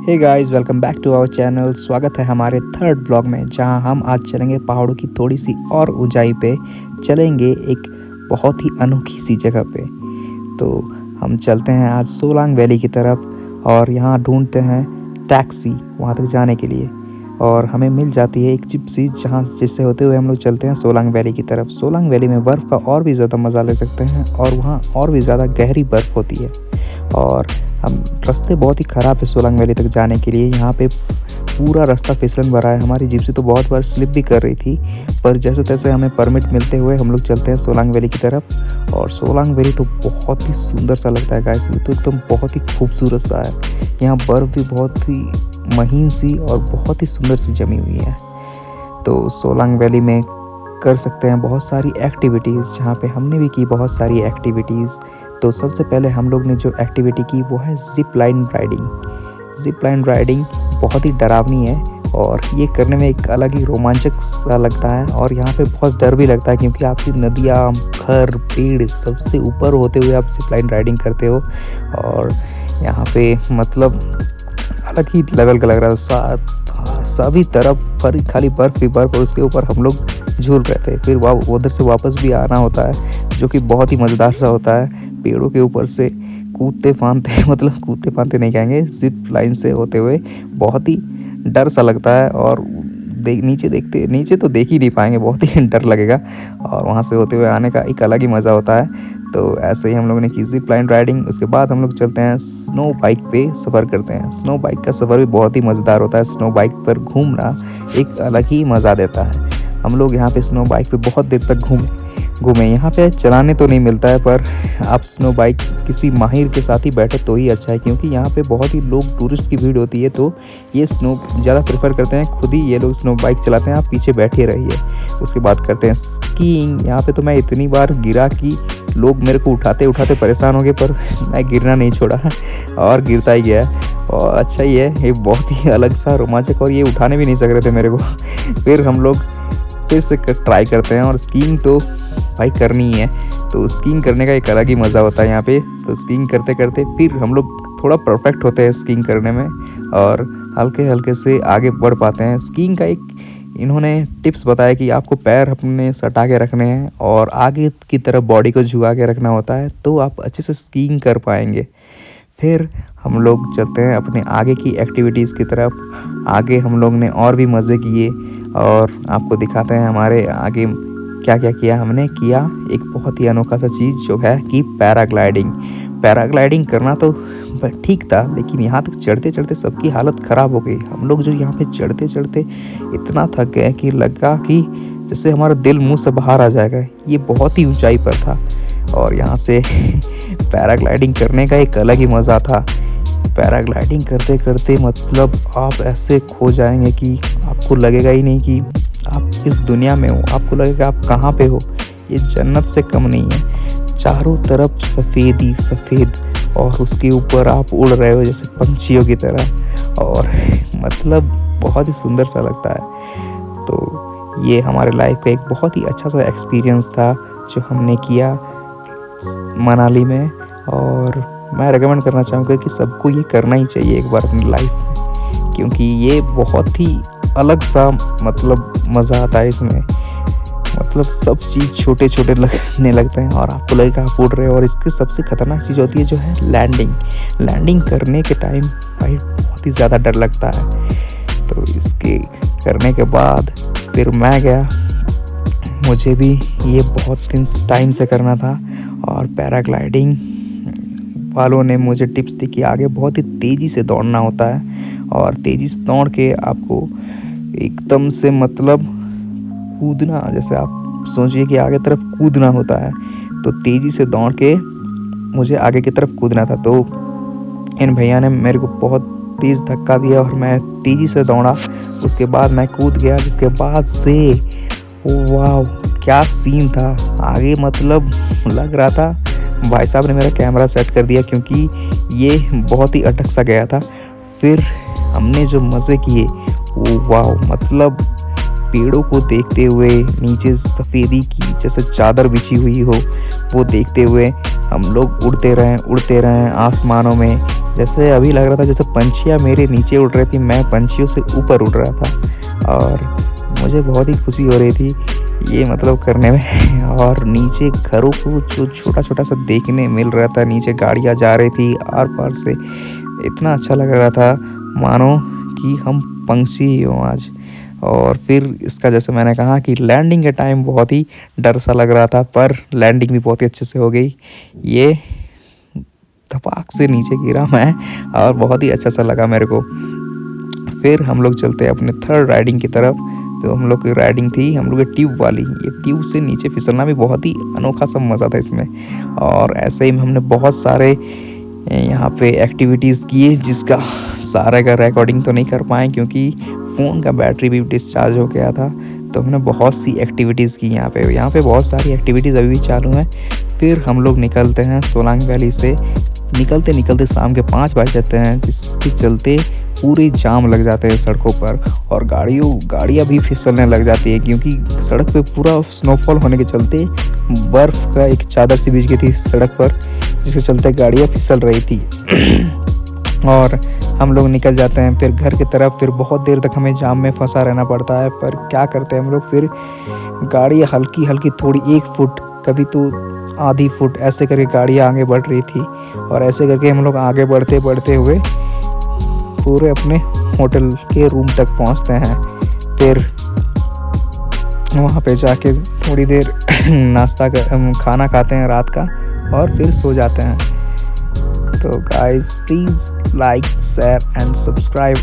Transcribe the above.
Hey guys, welcome back to our channel. स्वागत है हमारे थर्ड व्लॉग में, जहां हम आज चलेंगे पहाड़ों की थोड़ी सी और ऊंचाई पे। चलेंगे एक बहुत ही अनोखी सी जगह पे। तो हम चलते हैं आज सोलांग वैली की तरफ और यहां ढूंढते हैं टैक्सी वहां तक जाने के लिए। और हमें मिल जाती है एक जिप्सी, जहां जिससे होते हुए हम लोग चलते हैं सोलांग वैली की तरफ। सोलांग वैली में बर्फ़ का और भी ज़्यादा मज़ा ले सकते हैं और वहाँ और भी ज़्यादा गहरी बर्फ़ होती है। और हम रास्ते बहुत ही ख़राब है सोलांग वैली तक जाने के लिए। यहाँ पे पूरा रास्ता फिसलन भरा है। हमारी जिप्सी तो बहुत बार स्लिप भी कर रही थी, पर जैसे तैसे हमें परमिट मिलते हुए हम लोग चलते हैं सोलांग वैली की तरफ। और सोलांग वैली तो बहुत ही सुंदर सा लगता है गाइस। ये तो एकदम बहुत ही खूबसूरत सा है। यहाँ बर्फ़ भी बहुत ही महीन सी और बहुत ही सुंदर सी जमी हुई है। तो सोलांग वैली में कर सकते हैं बहुत सारी एक्टिविटीज़, जहाँ पे हमने भी की बहुत सारी एक्टिविटीज़। तो सबसे पहले हम लोग ने जो एक्टिविटी की वो है zip line riding. Zip line riding बहुत ही डरावनी है और ये करने में एक अलग ही रोमांचक सा लगता है। और यहाँ पे बहुत डर भी लगता है, क्योंकि आपकी नदियाँ, घर, पेड़ सबसे ऊपर होते हुए आप ज़िप लाइन राइडिंग करते हो। और यहाँ पे मतलब अलग ही लेवल का लग रहा था। सभी तरफ पर खाली बर्फ़ ही बर्फ़, और उसके ऊपर हम लोग झूल रहे थे। फिर उधर से वापस भी आना होता है, जो कि बहुत ही मज़ेदार सा होता है। पेड़ों के ऊपर से कूदते फांदते मतलब कूदते फांदते नहीं कहेंगे, ज़िप लाइन से होते हुए बहुत ही डर सा लगता है। और नीचे तो देख ही नहीं पाएंगे, बहुत ही डर लगेगा। और वहाँ से होते हुए आने का एक अलग ही मज़ा होता है। तो ऐसे ही हम लोगों ने की ज़िप लाइन राइडिंग। उसके बाद हम लोग चलते हैं स्नो बाइक पे सफ़र करते हैं। स्नो बाइक का सफ़र भी बहुत ही मज़ेदार होता है। स्नो बाइक पर घूमना एक अलग ही मज़ा देता है। हम लोग यहाँ पे स्नो बाइक पे बहुत देर तक घूमे। यहाँ पे चलाने तो नहीं मिलता है, पर आप स्नो बाइक किसी माहिर के साथ ही बैठे तो ही अच्छा है, क्योंकि यहाँ पे बहुत ही लोग टूरिस्ट की भीड़ होती है। तो ये स्नो ज़्यादा प्रेफर करते हैं, खुद ही ये लोग स्नो बाइक चलाते हैं, आप पीछे बैठे रहिए। उसके बाद करते हैं स्कीइंग। यहाँ पे तो मैं इतनी बार गिरा कि लोग मेरे को उठाते उठाते परेशान हो गए, पर मैं गिरना नहीं छोड़ा और गिरता ही गया। और अच्छा ही है, ये बहुत ही अलग सा रोमांचक, और ये उठाने भी नहीं सक रहे थे मेरे को। फिर हम लोग फिर से ट्राई करते हैं। और स्कीइंग तो भाई करनी ही है, तो स्कीइंग करने का एक अलग ही मज़ा होता है यहाँ पे। तो स्कीइंग करते करते फिर हम लोग थोड़ा परफेक्ट होते हैं स्कीइंग करने में, और हल्के हल्के से आगे बढ़ पाते हैं। स्कीइंग का एक इन्होंने टिप्स बताया कि आपको पैर अपने सटा के रखने हैं और आगे की तरफ बॉडी को झुका के रखना होता है, तो आप अच्छे से स्कीइंग कर पाएंगे। फिर हम लोग चलते हैं अपने आगे की एक्टिविटीज़ की तरफ। आगे हम लोग ने और भी मज़े किए, और आपको दिखाते हैं हमारे आगे क्या क्या किया। हमने किया एक बहुत ही अनोखा सा चीज़, जो है कि पैराग्लाइडिंग। पैराग्लाइडिंग करना तो ठीक था, लेकिन यहाँ तक चढ़ते चढ़ते सबकी हालत ख़राब हो गई। हम लोग जो यहाँ पे चढ़ते चढ़ते इतना थक गए कि लगा कि जैसे हमारा दिल मुंह से बाहर आ जाएगा। ये बहुत ही ऊंचाई पर था, और यहाँ से पैराग्लाइडिंग करने का एक अलग ही मज़ा था। पैराग्लाइडिंग करते करते मतलब आप ऐसे खो जाएंगे कि आपको लगेगा ही नहीं कि आप इस दुनिया में हो। आपको लगेगा आप कहाँ पे हो। ये जन्नत से कम नहीं है। चारों तरफ सफ़ेद ही सफ़ेद, और उसके ऊपर आप उड़ रहे हो जैसे पंछियों की तरह, और मतलब बहुत ही सुंदर सा लगता है। तो ये हमारे लाइफ का एक बहुत ही अच्छा सा एक्सपीरियंस था जो हमने किया मनाली में। और मैं रेकमेंड करना चाहूँगा कि सबको ये करना ही चाहिए एक बार अपनी लाइफ में, क्योंकि ये बहुत ही अलग सा मतलब मज़ा आता है इसमें। मतलब सब चीज़ छोटे छोटे लगने लगते हैं, और आपको लगेगा आप उड़ रहे हो। और इसकी सबसे ख़तरनाक चीज़ होती है जो है लैंडिंग करने के टाइम भाई बहुत ही ज़्यादा डर लगता है। तो इसके करने के बाद फिर मैं गया, मुझे भी ये बहुत टाइम से करना था। और पैराग्लाइडिंग वालों ने मुझे टिप्स दी कि आगे बहुत ही तेज़ी से दौड़ना होता है, और तेज़ी से दौड़ के आपको एकदम से मतलब कूदना, जैसे आप सोचिए कि आगे तरफ कूदना होता है, तो तेज़ी से दौड़ के मुझे आगे की तरफ कूदना था। तो इन भैया ने मेरे को बहुत तेज़ धक्का दिया और मैं तेज़ी से दौड़ा। उसके बाद मैं कूद गया, जिसके बाद से वाह क्या सीन था आगे। मतलब लग रहा था भाई साहब ने मेरा कैमरा सेट कर दिया, क्योंकि ये बहुत ही अटक सा गया था। फिर हमने जो मज़े किए वो वाह, मतलब पेड़ों को देखते हुए, नीचे सफ़ेदी की जैसे चादर बिछी हुई हो वो देखते हुए, हम लोग उड़ते रहें आसमानों में। जैसे अभी लग रहा था जैसे पंछियाँ मेरे नीचे उड़ रही थी, मैं पंछियों से ऊपर उड़ रहा था और मुझे बहुत ही खुशी हो रही थी ये मतलब करने में। और नीचे घरों को जो छोटा-छोटा सा देखने मिल रहा था, नीचे गाड़ियाँ जा रही थी आर-पार से, इतना अच्छा लग रहा था मानो कि हम पंछी ही हों आज। और फिर इसका जैसे मैंने कहा कि लैंडिंग के टाइम बहुत ही डर सा लग रहा था, पर लैंडिंग भी बहुत ही अच्छे से हो गई। ये धपाक से नीचे गिरा मैं और बहुत ही अच्छा सा लगा मेरे को। फिर हम लोग चलते हैं अपने थर्ड राइडिंग की तरफ। तो हम लोग की राइडिंग थी हम लोग की ट्यूब वाली। ये ट्यूब से नीचे फिसलना भी बहुत ही अनोखा सा मज़ा था इसमें। और ऐसे ही हमने बहुत सारे यहाँ पे एक्टिविटीज़ किए जिसका सारा का रिकॉर्डिंग तो नहीं कर पाए क्योंकि फ़ोन का बैटरी भी डिस्चार्ज हो गया था। तो हमने बहुत सी एक्टिविटीज़ की यहाँ पे बहुत सारी एक्टिविटीज़ अभी भी चालू हैं। फिर हम लोग निकलते हैं सोलांग वैली से। निकलते शाम के 5 बज जाते हैं, जिसके चलते पूरे जाम लग जाते हैं सड़कों पर और गाड़ियाँ भी फिसलने लग जाती है क्योंकि सड़क पे पूरा स्नोफॉल होने के चलते बर्फ़ का एक चादर सी बिछ गई थी सड़क पर, जिसके चलते गाड़ियाँ फिसल रही थी। और हम लोग निकल जाते हैं फिर घर की तरफ। फिर बहुत देर तक हमें जाम में फंसा रहना पड़ता है, पर क्या करते हैं हम लोग, फिर गाड़ी हल्की थोड़ी 1 फुट कभी तो आधी फुट ऐसे करके गाड़ियाँ आगे बढ़ रही थी। और ऐसे करके हम लोग आगे बढ़ते हुए पूरे अपने होटल के रूम तक पहुंचते हैं। फिर वहाँ पे जाके थोड़ी देर खाना खाते हैं रात का और फिर सो जाते हैं। तो guys please like share and subscribe.